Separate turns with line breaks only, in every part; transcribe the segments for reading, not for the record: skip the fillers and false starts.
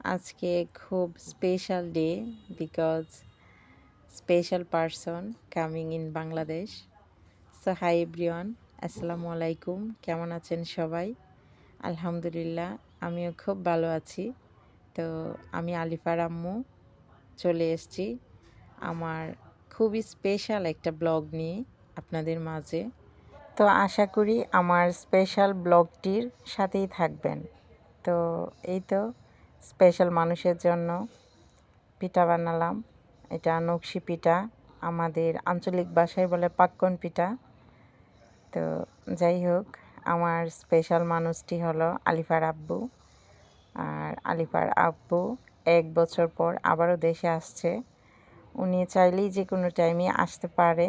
আজকে খুব special day because special person coming in Bangladesh. So hi everyone, আসসালামু আলাইকুম। কেমন আছেন সবাই? আলহামদুলিল্লাহ, আমিও খুব ভালো আছি। তো আমি আলিফার আম্মু চলে এসেছি আমার খুবই স্পেশাল একটা ব্লগ নিয়ে আপনাদের মাঝে। তো আশা করি আমার স্পেশাল ব্লগটির সাথেই থাকবেন। তো এই তো স্পেশাল মানুষের জন্য পিঠা বানালাম। এটা নকশি পিঠা, আমাদের আঞ্চলিক ভাষায় বলে পাক্কন পিঠা। তো যাই হোক, আমার স্পেশাল মানুষটি হলো আলিফার আব্বু। আর আলিফার আব্বু 1 বছর পর আবারও দেশে আসছে। উনি চাইলেই যে কোনো টাইমে আসতে পারে,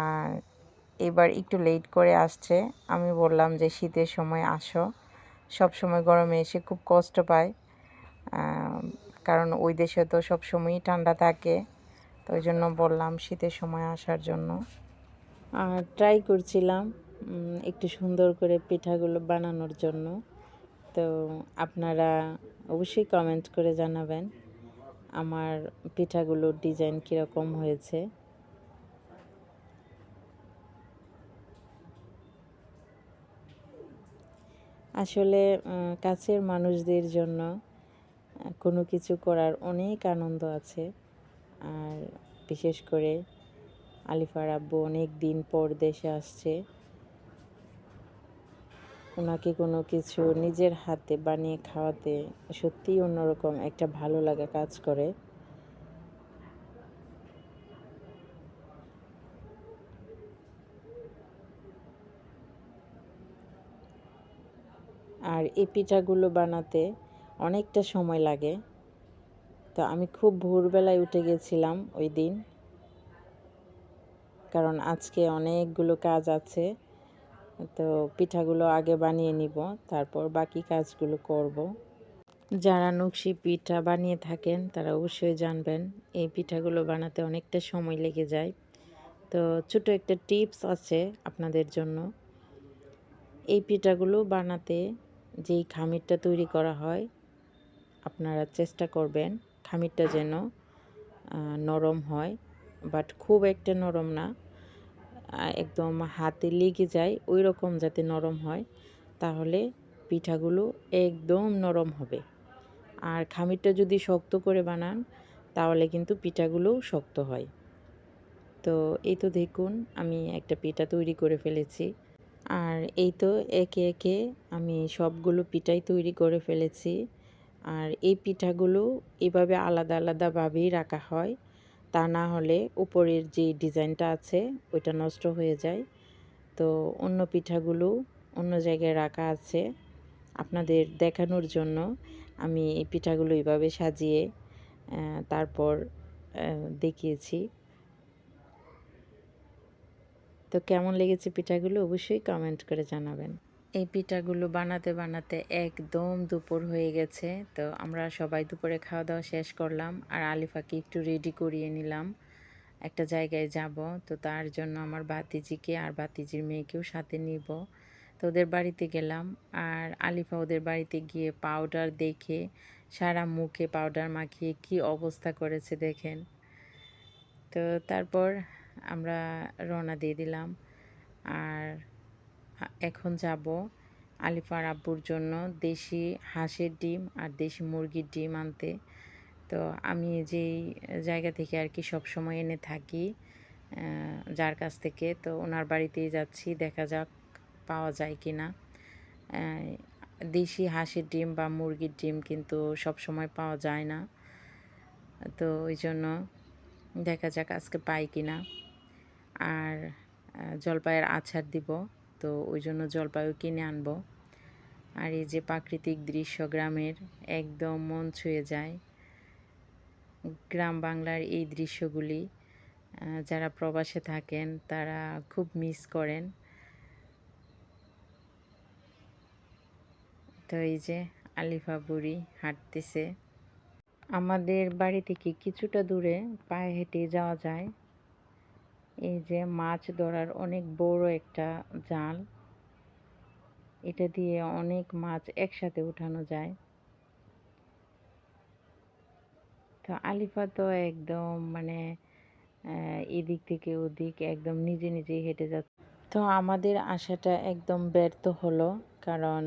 আর এবার একটু লেট করে আসছে। আমি বললাম যে শীতের সময় আসো, সব সময় গরমে এসে খুব কষ্ট পায়, কারণ ওই দেশে তো সব সময়ই ঠান্ডা থাকে। তো ওই জন্য বললাম শীতের সময় আসার জন্য। আর ট্রাই করছিলাম একটু সুন্দর করে পিঠাগুলো বানানোর জন্য। তো আপনারা অবশ্যই কমেন্ট করে জানাবেন আমার পিঠাগুলোর ডিজাইন কীরকম হয়েছে। আসলে কাছের মানুষদের জন্য কোনো কিছু করার অনেক আনন্দ আছে। আর বিশেষ করে আলিফার আব্বু অনেক দিন পর দেশে আসছে, ওনাকে কোনো কিছু নিজের হাতে বানিয়ে খাওয়াতে সত্যিই অন্যরকম একটা ভালো লাগা কাজ করে। আর এই পিঠাগুলো বানাতে অনেকটা সময় লাগে। তো আমি খুব ভোরবেলায় উঠে গেছিলাম ওই দিন, কারণ আজকে অনেকগুলো কাজ আছে। তো পিঠাগুলো আগে বানিয়ে নিব, তারপর বাকি কাজগুলো করব। যারা নকশি পিঠা বানিয়ে থাকেন তারা অবশ্যই জানবেন এই পিঠাগুলো বানাতে অনেকটা সময় লেগে যায়। তো ছোট একটা টিপস আছে আপনাদের জন্য। এই পিঠাগুলো বানাতে যেই খামিরটা তৈরি করা হয়, আপনারা চেষ্টা করবেন খামিরটা যেন নরম হয়, বাট খুব একটা নরম না, একদম হাতে লেগে যায় ওই রকম যাতে নরম হয়, তাহলে পিঠাগুলো একদম নরম হবে। আর খামিরটা যদি শক্ত করে বানান তাহলে কিন্তু পিঠাগুলোও শক্ত হয়। তো এই তো দেখুন, আমি একটা পিঠা তৈরি করে ফেলেছি। আর এই তো একে একে আমি সবগুলো পিঠাই তৈরি করে ফেলেছি। আর এই পিঠাগুলো এভাবে আলাদা আলাদাভাবেই রাখা হয়, তা না হলে উপরের যে ডিজাইনটা আছে ওইটা নষ্ট হয়ে যায়। তো অন্য পিঠাগুলো অন্য জায়গায় রাখা আছে, আপনাদের দেখানোর জন্য আমি এই পিঠাগুলো এইভাবে সাজিয়ে তারপর দেখিয়েছি। তো কেমন লেগেছে পিঠাগুলো অবশ্যই কমেন্ট করে জানাবেন। এই পিঠাগুলো বানাতে বানাতে একদম দুপুর হয়ে গেছে। তো আমরা সবাই দুপুরে খাওয়া দাওয়া শেষ করলাম, আর আলিফাকে একটু রেডি করিয়ে নিলাম, একটা জায়গায় যাব। তো তার জন্য আমার ভাতিজিকে আর ভাতিজির মেয়েকেও সাথে নিব। তো ওদের বাড়িতে গেলাম, আর আলিফা ওদের বাড়িতে গিয়ে পাউডার দেখে সারা মুখে পাউডার মাখিয়ে কি অবস্থা করেছে দেখেন। তো তারপর আমরা রওনা দিয়ে দিলাম। আর এখন যাব আলিফার আব্বুর জন্য দেশি হাঁসের ডিম আর দেশি মুরগির ডিম আনতে। তো আমি যেই জায়গা থেকে আর কি সবসময় এনে থাকি, যার কাছ থেকে, তো ওনার বাড়িতেই যাচ্ছি, দেখা যাক পাওয়া যায় কি না। দেশি হাঁসের ডিম বা মুরগির ডিম কিন্তু সবসময় পাওয়া যায় না, তো ওই জন্য দেখা যাক আজকে পাই কি না। আর জলপাইয়ের আচার দিব, তো ওই জন্য জলপাইও কিনে আনবো। আর এই যে প্রাকৃতিক দৃশ্য গ্রামের, একদম মন ছুঁয়ে যায়। গ্রাম বাংলার এই দৃশ্যগুলি যারা প্রবাসে থাকেন তারা খুব মিস করেন। তো এই যে আলিফা বুড়ি হাঁটতেছে। আমাদের বাড়ি থেকে কিছুটা দূরে পায়ে হেঁটে যাওয়া যায়। এই যে মাছ ধরার অনেক বড় একটা জাল, এটা দিয়ে অনেক মাছ একসাথে উঠানো যায়। তো আলিফা তো একদম মানে এদিক থেকে ওদিক একদম নিজে নিজেই হেঁটে যাচ্ছে। তো আমাদের আশাটা একদম ব্যর্থ হলো, কারণ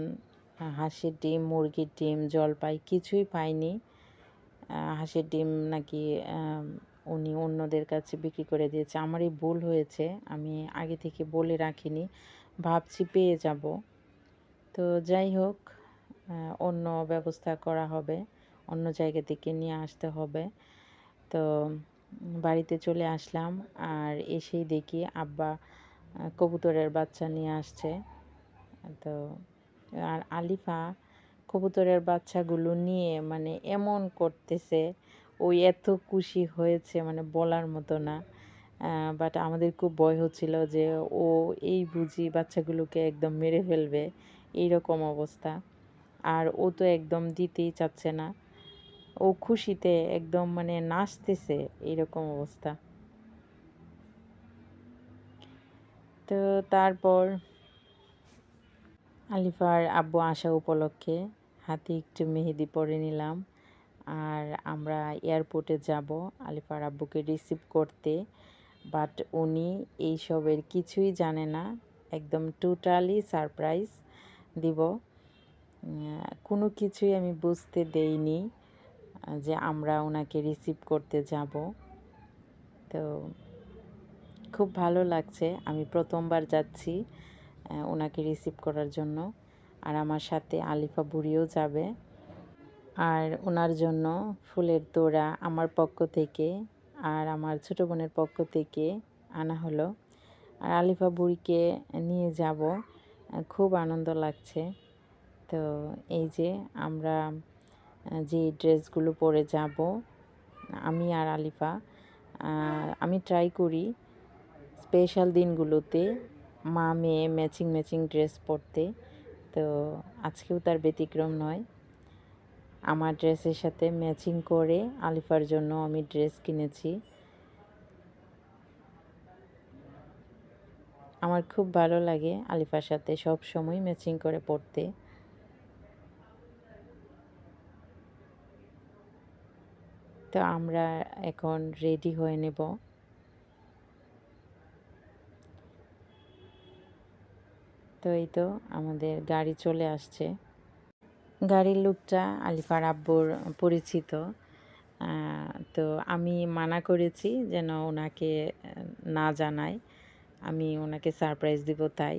হাঁসের ডিম, মুরগির ডিম, জলপাই কিছুই পাইনি। হাঁসের ডিম নাকি উনি অন্যদের কাছে বিক্রি করে দিয়েছে। আমারই ভুল হয়েছে, আমি আগে থেকে বলে রাখিনি, ভাবছি পেয়ে যাব। তো যাই হোক, অন্য ব্যবস্থা করা হবে, অন্য জায়গা থেকে নিয়ে আসতে হবে। তো বাড়িতে চলে আসলাম, আর এসেই দেখি আব্বা কবুতরের বাচ্চা নিয়ে আসছে। তো আর আলিফা কবুতরের বাচ্চাগুলো নিয়ে মানে এমন করতেছে, ওই এত খুশি হয়েছে মানে বলার মতো না। বাট আমাদের খুব ভয় হচ্ছিল যে ও এই বুঝি বাচ্চাগুলোকে একদম মেরে ফেলবে, এইরকম অবস্থা। আর ও তো একদম দিতেই চাচ্ছে না, ও খুশিতে একদম মানে নাচতেছে, এইরকম অবস্থা। তো তারপর আলিফার আব্বু আসা উপলক্ষে হাতে একটু মেহেদি পরে নিলাম, আর আমরা এয়ারপোর্টে যাব আলিফার আব্বুকে রিসিভ করতে। বাট উনি এইসবের কিছুই জানে না, একদম টোটালি সারপ্রাইজ দিব। কোনো কিছুই আমি বুঝতে দেইনি যে আমরা ওনাকে রিসিভ করতে যাব। তো খুব ভালো লাগছে, আমি প্রথমবার যাচ্ছি ওনাকে রিসিভ করার জন্য। আর আমার সাথে আলিফা বুড়িও যাবে। আর ওনার জন্য ফুলের তোড়া আমার পক্ষ থেকে আর আমার ছোটো বোনের পক্ষ থেকে আনা হলো। আর আলিফা বুড়িকে নিয়ে যাব, খুব আনন্দ লাগছে। তো এই যে আমরা যে ড্রেসগুলো পরে যাব, আমি আর আলিফা, আমি ট্রাই করি স্পেশাল দিনগুলোতে মা মেয়ে ম্যাচিং ম্যাচিং ড্রেস পরতে। তো আজকেও তার ব্যতিক্রম নয়, আমার ড্রেসের সাথে ম্যাচিং করে আলিফার জন্য আমি ড্রেস কিনেছি। আমার খুব ভালো লাগে আলিফার সাথে সব সময় ম্যাচিং করে পরতে। তো আমরা এখন রেডি হয়ে নেব। তো এই তো আমাদের গাড়ি চলে আসছে। গাড়ির লোকটা আলিফার আব্বুর পরিচিত। তো আমি মানা করেছি যেন ওনাকে না জানায়, আমি ওনাকে সারপ্রাইজ দিব তাই।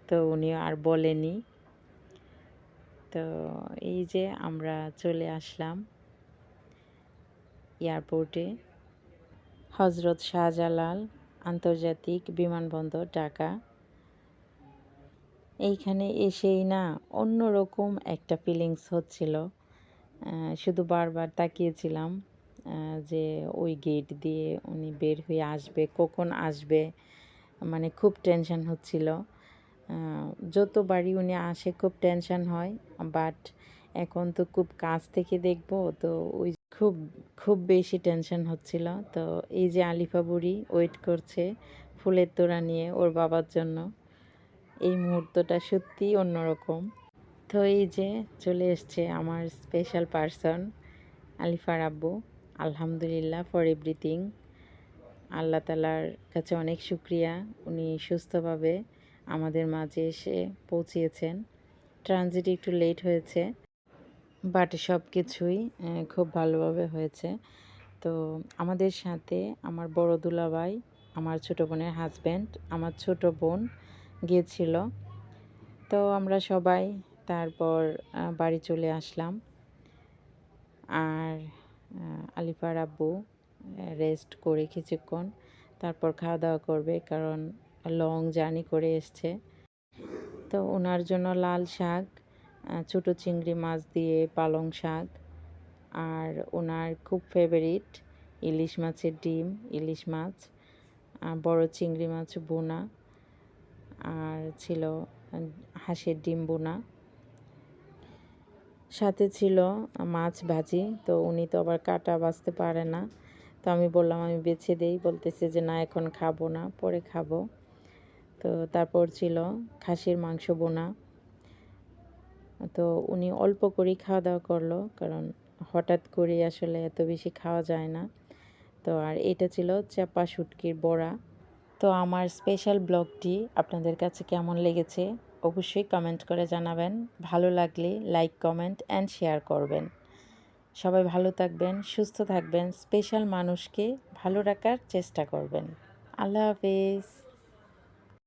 তো উনি আর বলেনি। তো এই যে আমরা চলে আসলাম এয়ারপোর্টে, হজরত শাহজালাল আন্তর্জাতিক বিমানবন্দর, ঢাকা। এইখানে এসেই না অন্যরকম একটা ফিলিংস হচ্ছিল। শুধু বারবার তাকিয়েছিলাম যে ওই গেট দিয়ে উনি বের হয়ে আসবে, কখন আসবে, মানে খুব টেনশন হচ্ছিল। যতবারই উনি আসে খুব টেনশন হয়, বাট এখন তো খুব কাছ থেকে দেখব, তো ওই খুব খুব বেশি টেনশন হচ্ছিল। তো এই যে আলিফা বুড়ি ওয়েট করছে ফুলের তোড়া নিয়ে ওর বাবার জন্য, এই মুহূর্তটা সত্যিই অন্যরকম। তো এই যে চলে এসছে আমার স্পেশাল পারসন আলিফার আব্বু। আলহামদুলিল্লাহ ফর এভরিথিং। আল্লাহ তালার কাছে অনেক শুক্রিয়া, উনি সুস্থভাবে আমাদের মাঝে এসে পৌঁছিয়েছেন। ট্রানজিট একটু লেট হয়েছে, বাট সব কিছুই খুব ভালোভাবে হয়েছে। তো আমাদের সাথে আমার বড় দুলাভাই, আমার ছোটো বোনের হাজব্যান্ড, আমার ছোটো বোন গিয়েছিল। তো আমরা সবাই তারপর বাড়ি চলে আসলাম। আর আলিফার আব্বু রেস্ট করে কিছুক্ষণ তারপর খাওয়া দাওয়া করবে, কারণ লং জার্নি করে এসছে। তো ওনার জন্য লাল শাক, ছোটো চিংড়ি মাছ দিয়ে পালং শাক, আর ওনার খুব ফেভারিট ইলিশ মাছের ডিম, ইলিশ মাছ, বড় চিংড়ি মাছ বোনা, আর ছিল হাঁসের ডিম বোনা, সাথে ছিল মাছ ভাজি। তো উনি তো আবার কাটা বাছতে পারে না, তো আমি বললাম আমি বেছে দেই, বলতেছে যে না এখন খাবো না, পরে খাবো। তো তারপর ছিল খাসির মাংস বোনা। তো উনি অল্প করেই খাওয়া দাওয়া করলো, কারণ হঠাৎ করে আসলে এত বেশি খাওয়া যায় না। তো আর এটা ছিল চাপা শুটকির বড়া। তো আমার স্পেশাল ব্লগটি আপনাদের কাছে কেমন লেগেছে অবশ্যই কমেন্ট করে জানাবেন। ভালো লাগলে লাইক, কমেন্ট অ্যান্ড শেয়ার করবেন। সবাই ভালো থাকবেন, সুস্থ থাকবেন, স্পেশাল মানুষকে ভালো রাখার চেষ্টা করবেন। আল্লাহ হাফেজ।